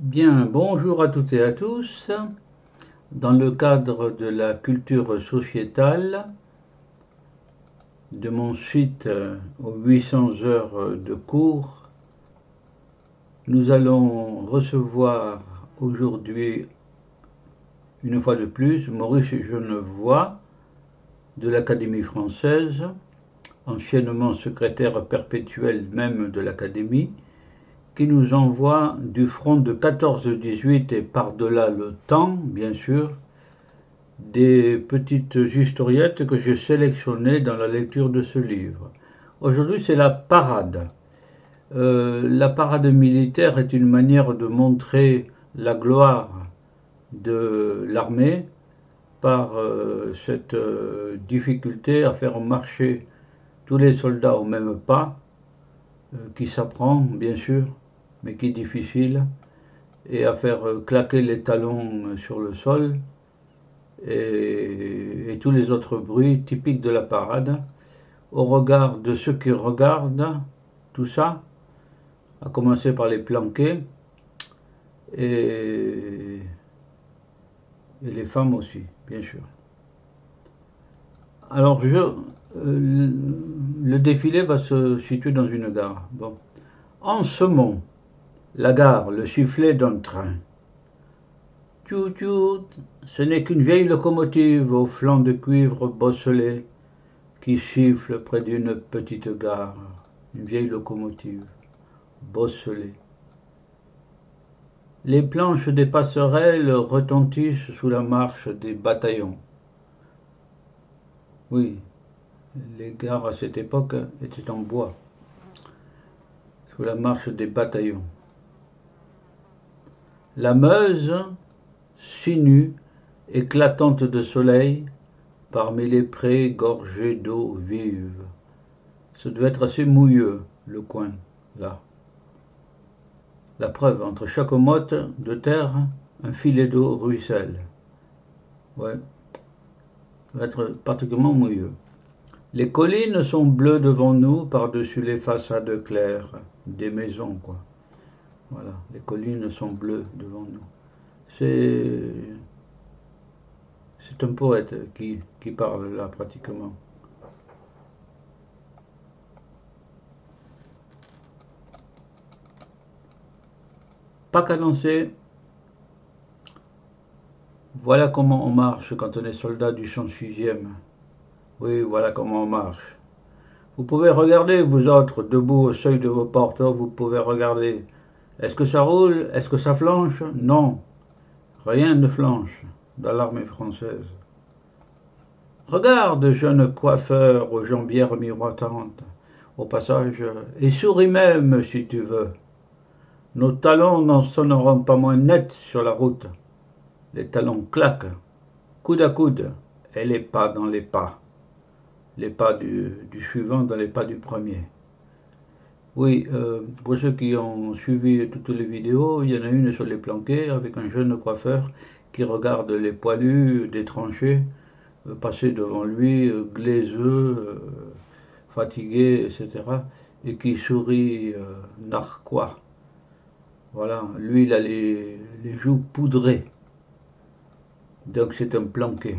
Bien, bonjour à toutes et à tous. Dans le cadre de la culture sociétale, de mon suite aux 800 heures de cours, nous allons recevoir aujourd'hui, une fois de plus, Maurice Genevoix de l'Académie française, anciennement secrétaire perpétuel même de l'Académie, qui nous envoie du front de 14-18 et par-delà le temps, bien sûr, des petites historiettes que j'ai sélectionnées dans la lecture de ce livre. Aujourd'hui, c'est la parade. La parade militaire est une manière de montrer la gloire de l'armée par cette difficulté à faire marcher tous les soldats au même pas, qui s'apprend bien sûr, mais qui est difficile, et à faire claquer les talons sur le sol, et tous les autres bruits typiques de la parade, au regard de ceux qui regardent tout ça, à commencer par les planqués, et, et les femmes aussi, bien sûr. Alors, le défilé va se situer dans une gare. Bon. En Semont, la gare, le sifflet d'un train. Tchou tchou, ce n'est qu'une vieille locomotive au flanc de cuivre bosselé qui siffle près d'une petite gare. Une vieille locomotive bosselée. Les planches des passerelles retentissent sous la marche des bataillons. Oui, les gares à cette époque étaient en bois, sous la marche des bataillons. La Meuse, si nue, éclatante de soleil, parmi les prés gorgés d'eau vive. Ce doit être assez mouilleux, le coin, là. La preuve, entre chaque motte de terre, un filet d'eau ruisselle. Ouais, ça va être particulièrement mouilleux. Les collines sont bleues devant nous, par-dessus les façades claires des maisons, quoi. Voilà, les collines sont bleues devant nous. C'est un poète qui parle là, pratiquement. Pas cadencé. Voilà comment on marche quand on est soldat du 106e. Oui, voilà comment on marche. Vous pouvez regarder, vous autres, debout au seuil de vos portes, vous pouvez regarder. Est-ce que ça roule? Est-ce que ça flanche? Non, rien ne flanche dans l'armée française. Regarde, jeune coiffeur aux jambières miroitantes, au passage, et souris même si tu veux. Nos talons n'en sonneront pas moins nets sur la route. Les talons claquent, coude à coude, et les pas dans les pas du suivant dans les pas du premier. Oui, pour ceux qui ont suivi toutes les vidéos, il y en a une sur les planqués avec un jeune coiffeur qui regarde les poilus des tranchées passer devant lui, glaiseux, fatigué, etc. et qui sourit narquois. Voilà, lui il a les joues poudrées, donc c'est un planqué.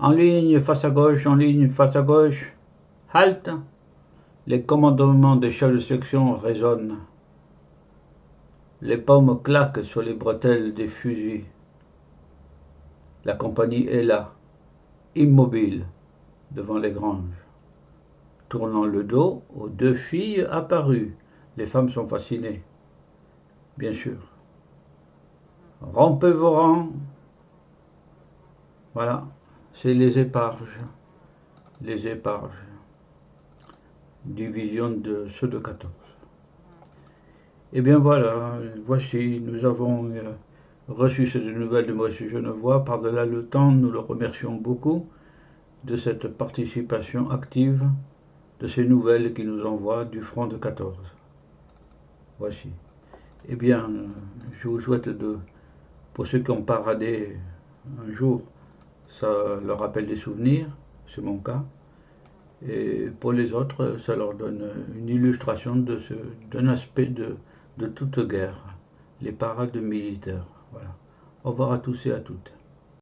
En ligne, face à gauche, en ligne, face à gauche, halte. Les commandements des chefs de section résonnent. Les pommes claquent sur les bretelles des fusils. La compagnie est là, immobile, devant les granges, tournant le dos aux deux filles apparues. Les femmes sont fascinées, bien sûr. Rompez vos rangs. Voilà, c'est les éparges. Les éparges. Division de ceux de 14. Et bien voilà, voici, nous avons reçu cette nouvelle de Monsieur Genevoix. Par-delà le temps, nous le remercions beaucoup de cette participation active, de ces nouvelles qu'il nous envoie du front de 14. Voici. Eh bien, je vous souhaite pour ceux qui ont paradé un jour, ça leur rappelle des souvenirs, c'est mon cas. Et pour les autres, ça leur donne une illustration d'un aspect de toute guerre, les parades militaires. Voilà. Au revoir à tous et à toutes.